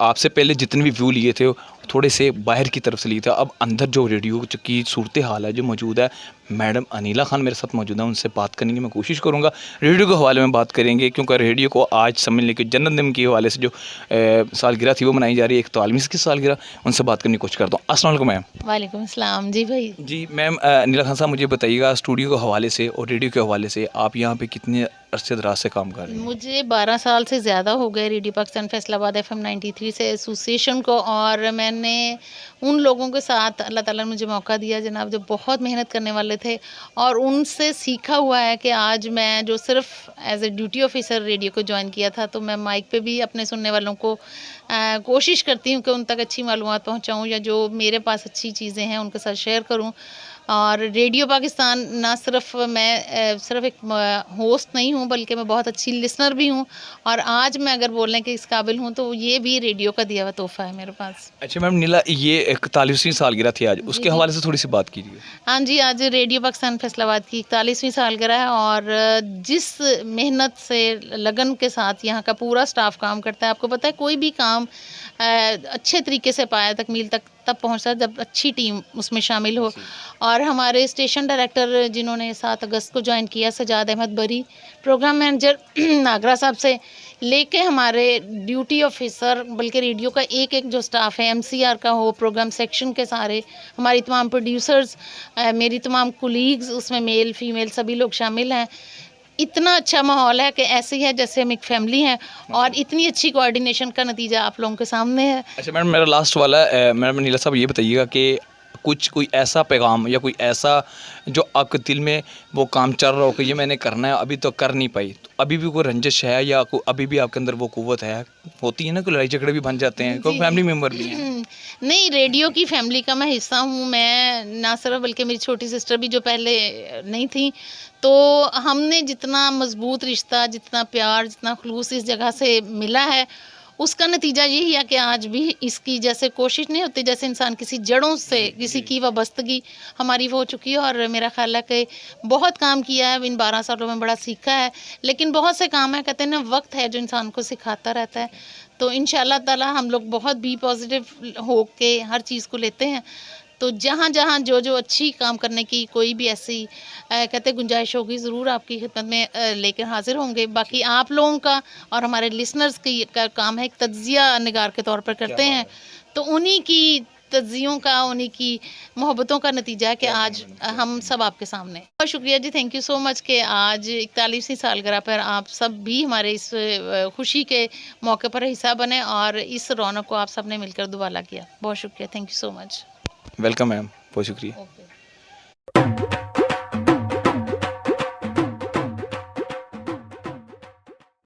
आपसे पहले जितने भी व्यू लिए थे थोड़े से बाहर की तरफ से लिए थे, अब अंदर जो रेडियो की सूरत हाल है जो मौजूद है, मैडम अनीला खान मेरे साथ मौजूद है, उनसे बात करने की मैं कोशिश करूँगा। रेडियो के हवाले में बात करेंगे क्योंकि रेडियो को आज समझ लें कि जन्मदिन के हवाले से जो सालगिरह थी वो मनाई जा रही है, 41वीं की सालगिरह, उनसे बात करने की कोशिश करता हूँ। अस्सलाम वालेकुम मैम। वालेकुम अस्सलाम जी भाई। जी मैम, अनीला खान साहब मुझे बताइएगा, स्टूडियो के हवाले से और रेडियो के हवाले से आप यहाँ पे कितने अरसे दराज से काम कर रहे हैं? मुझे 12 साल से ज़्यादा हो गए रेडियो पाकिस्तान फैसलाबाद एफएम 93 से एसोसिएशन को, और मैंने उन लोगों के साथ अल्लाह ताला ने मुझे मौका दिया जनाब, जो बहुत मेहनत करने वाले थे, और उनसे सीखा हुआ है कि आज मैं जो सिर्फ as a duty officer radio को ज्वाइन किया था, तो मैं माइक पे भी अपने सुनने वालों को कोशिश करती हूँ कि उन तक अच्छी मालूमात पहुँचाऊँ, या जो मेरे पास अच्छी चीज़ें हैं उनके साथ शेयर करूँ। और रेडियो पाकिस्तान ना सिर्फ मैं सिर्फ एक होस्ट नहीं हूँ, बल्कि मैं बहुत अच्छी लिसनर भी हूँ, और आज मैं अगर बोलने के इस काबिल हूँ तो ये भी रेडियो का दिया हुआ तोहफ़ा है मेरे पास। अच्छा मैम, नीला ये 41वीं सालगिरह थी आज, जी उसके जी। हवाले से थोड़ी सी बात कीजिए। हाँ जी, आज रेडियो पाकिस्तान फैसलाबाद की 41वीं सालगिरह है, और जिस मेहनत से, लगन के साथ यहाँ का पूरा स्टाफ काम करता है। आपको पता है कोई भी काम अच्छे तरीके से पाया तकमील तक तब पहुँचता है जब अच्छी टीम उसमें शामिल हो। और हमारे स्टेशन डायरेक्टर जिन्होंने 7 अगस्त को ज्वाइन किया, सजाद अहमद बरी, प्रोग्राम मैनेजर नागरा साहब से लेके हमारे ड्यूटी ऑफिसर, बल्कि रेडियो का एक जो स्टाफ है, एमसीआर का हो, प्रोग्राम सेक्शन के सारे, हमारी तमाम प्रोड्यूसर्स, मेरी तमाम कुलीग्स, उसमें मेल फीमेल सभी लोग शामिल हैं। इतना अच्छा माहौल है कि ऐसे ही है जैसे हम एक फैमिली हैं, और इतनी अच्छी कोऑर्डिनेशन का नतीजा आप लोगों के सामने है। अच्छा मैडम, मेरा लास्ट वाला मैडम नीला साहब ये बताइएगा कि कोई ऐसा पैगाम या कोई ऐसा जो आपके दिल में वो काम चल रहा हो कि ये मैंने करना है, अभी तो कर नहीं पाई, तो अभी भी कोई रंजिश है या अभी भी आपके अंदर वो कुव्वत है? होती है ना, कोई लड़ाई झगड़े भी बन जाते हैं, कोई जी फैमिली मेम्बर भी हैं। नहीं, रेडियो की फैमिली का मैं हिस्सा हूँ। मैं ना सिर्फ, बल्कि मेरी छोटी सिस्टर भी जो पहले नहीं थी, तो हमने जितना मजबूत रिश्ता, जितना प्यार, जितना खुलूस इस जगह से मिला है, उसका नतीजा यही है कि आज भी इसकी जैसे कोशिश नहीं होती, जैसे इंसान किसी जड़ों से किसी की वाबस्तगी हमारी वो हो चुकी है। और मेरा ख्याल है कि बहुत काम किया है इन 12 सालों में, बड़ा सीखा है, लेकिन बहुत से काम है, कहते हैं ना, वक्त है जो इंसान को सिखाता रहता है। तो इंशाल्लाह ताला हम लोग बहुत भी पॉजिटिव हो के हर चीज़ को लेते हैं। तो जहाँ जहाँ जो अच्छी काम करने की कोई भी ऐसी कहते गुंजाइश होगी, ज़रूर आपकी खिदमत में लेकर हाजिर होंगे। बाकी आप लोगों का और हमारे लिसनर्स की का काम है, एक तज्ज़िया निगार के तौर पर करते हैं, तो उन्हीं की तज्ज़ियों का, उन्हीं की मोहब्बतों का नतीजा है कि आज हम सब आपके सामने हैं। बहुत शुक्रिया जी, थैंक यू सो मच कि आज 41वीं सालगिरह पर आप सब भी हमारे इस खुशी के मौके पर हिस्सा बने, और इस रौनक को आप सब ने मिलकर दुबाला किया। बहुत शुक्रिया, thank you so much. Welcome ma'am, बहुत शुक्रिया। ओके।